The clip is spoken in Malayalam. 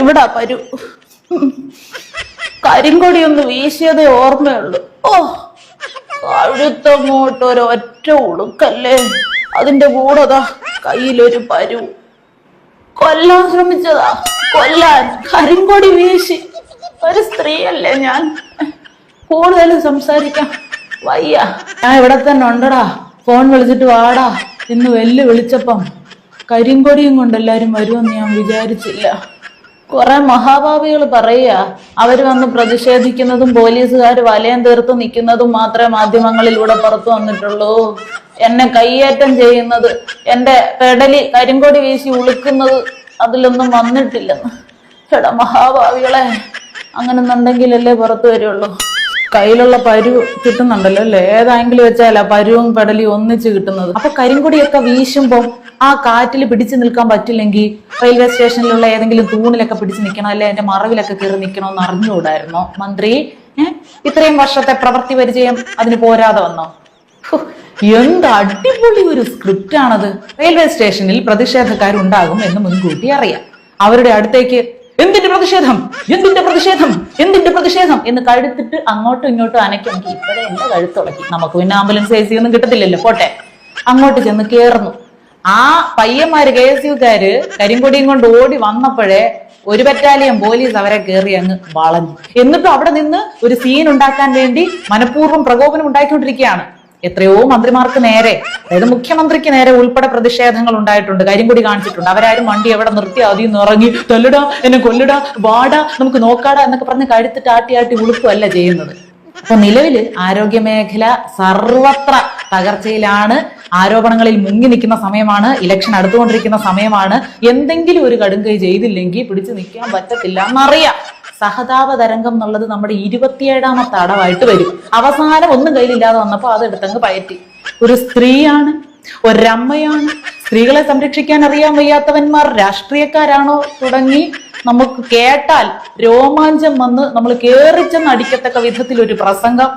ഇവിടെ പരു കരിങ്കൊടി ഒന്ന് വീശിയതേ ഓർമ്മയുള്ളൂ. ഓ, കഴുത്തങ്ങോട്ട് ഒരൊറ്റ ഉളുക്കല്ലേ. അതിന്റെ കൂടെതാ കയ്യിലൊരു പരു. കൊല്ലാൻ ശ്രമിച്ചതാ, കൊല്ലാൻ കരിങ്കൊടി വീശി. ഒരു സ്ത്രീയല്ലേ ഞാൻ. കൂടുതൽ സംസാരിക്കാം വയ്യ. ഞാൻ ഇവിടെ തന്നെ ഉണ്ടടാ. ഫോൺ വിളിച്ചിട്ട് വാടാ. ഇന്ന് വിളിച്ചപ്പം കരിങ്കൊടിയും കൊണ്ട് എല്ലാരും വരുമെന്ന് ഞാൻ വിചാരിച്ചില്ല. കുറെ മഹാഭാവികൾ പറയുക അവര് വന്ന് പ്രതിഷേധിക്കുന്നതും പോലീസുകാർ വലയം തീർത്ത് നിൽക്കുന്നതും മാത്രമേ മാധ്യമങ്ങളിലൂടെ പുറത്തു വന്നിട്ടുള്ളൂ. എന്നെ കയ്യേറ്റം ചെയ്യുന്നത്, എന്റെ പെടലി കരിങ്കൊടി വീശി ഉളുക്കുന്നത് അതിലൊന്നും വന്നിട്ടില്ലെന്ന്. എടാ മഹാഭാവികളെ, അങ്ങനെന്നുണ്ടെങ്കിലല്ലേ പുറത്തു വരുള്ളൂ. കയ്യിലുള്ള പരു കിട്ടുന്നുണ്ടല്ലോ അല്ലേ? ഏതായെങ്കിലും വെച്ചാലാ പരുവും പെടലിയും ഒന്നിച്ച് കിട്ടുന്നത്. അപ്പൊ കരിങ്കൊടിയൊക്കെ വീശുമ്പോൾ ആ കാറ്റിൽ പിടിച്ചു നിൽക്കാൻ പറ്റില്ലെങ്കിൽ റെയിൽവേ സ്റ്റേഷനിലുള്ള ഏതെങ്കിലും തൂണിലൊക്കെ പിടിച്ചു നിൽക്കണം, അല്ലെ അതിന്റെ മറവിലൊക്കെ കയറി നിൽക്കണമെന്ന് അറിഞ്ഞുകൂടായിരുന്നോ മന്ത്രി? ഇത്രയും വർഷത്തെ പ്രവൃത്തി പരിചയം അതിന് പോരാതെ വന്നോ? എന്ത് അടിപൊളി ഒരു സ്ക്രിപ്റ്റ് ആണത്. റെയിൽവേ സ്റ്റേഷനിൽ പ്രതിഷേധക്കാരുണ്ടാകും എന്ന് മുൻകൂട്ടി അറിയാം. അവരുടെ അടുത്തേക്ക് എന്തിന്റെ പ്രതിഷേധം, എന്തിന്റെ പ്രതിഷേധം, എന്തിന്റെ പ്രതിഷേധം എന്ന് കഴുത്തിട്ട് അങ്ങോട്ടും ഇങ്ങോട്ടും അനയ്ക്കെങ്കിൽ ഇപ്പോഴേ എന്റെ കഴുത്തുളക്കി. നമുക്ക് പിന്നെ ആംബുലൻസ് AC ഒന്നും കിട്ടത്തില്ലല്ലോ, പോട്ടെ. അങ്ങോട്ട് ചെന്ന് കേറുന്നു. ആ പയ്യന്മാര് KSUക്കാര് കരിങ്കൊടിയും കൊണ്ട് ഓടി വന്നപ്പോഴേ ഒരു ബറ്റാലിയൻ പോലീസ് അവരെ കയറി അങ്ങ് വളഞ്ഞു. എന്നിട്ടും അവിടെ നിന്ന് ഒരു സീൻ ഉണ്ടാക്കാൻ വേണ്ടി മനഃപൂർവ്വം പ്രകോപനം ഉണ്ടാക്കിക്കൊണ്ടിരിക്കുകയാണ്. എത്രയോ മന്ത്രിമാർക്ക് നേരെ, അതായത് മുഖ്യമന്ത്രിക്ക് നേരെ ഉൾപ്പെടെ പ്രതിഷേധങ്ങൾ ഉണ്ടായിട്ടുണ്ട്. കരിങ്കൊടി കാണിച്ചിട്ടുണ്ട്. അവരാരും വണ്ടി എവിടെ നിർത്തി അതിൽ നിന്ന് ഇറങ്ങി തല്ലിടാ, എന്നെ കൊല്ലിടാ, വാടാ, നമുക്ക് നോക്കാടാ എന്നൊക്കെ പറഞ്ഞ് കഴുത്തിട്ട് ആട്ടി ഉളുക്കുകയല്ല ചെയ്യുന്നത്. അപ്പൊ നിലവില് ആരോഗ്യമേഖല സർവത്ര തകർച്ചയിലാണ്. ആരോപണങ്ങളിൽ മുങ്ങി നിൽക്കുന്ന സമയമാണ്. ഇലക്ഷൻ അടുത്തുകൊണ്ടിരിക്കുന്ന സമയമാണ്. എന്തെങ്കിലും ഒരു കടുങ്കൈ ചെയ്തില്ലെങ്കിൽ പിടിച്ചു നിൽക്കാൻ പറ്റത്തില്ല എന്നറിയാം. സഹതാപ തരംഗം എന്നുള്ളത് നമ്മുടെ 27ാമത്തെ അടവായിട്ട് വരും. അവസാനം ഒന്നും കയ്യിലില്ലാതെ വന്നപ്പോ അത് എടുത്തങ്ങ് പയറ്റി. ഒരു സ്ത്രീയാണ്, ഒരമ്മയാണ്, സ്ത്രീകളെ സംരക്ഷിക്കാൻ അറിയാൻ വയ്യാത്തവന്മാർ രാഷ്ട്രീയക്കാരാണോ തുടങ്ങി നമുക്ക് കേട്ടാൽ രോമാഞ്ചം വന്ന് നമ്മൾ കേറിച്ചെന്ന് അടിക്കത്തക്ക വിധത്തിൽ ഒരു പ്രസംഗം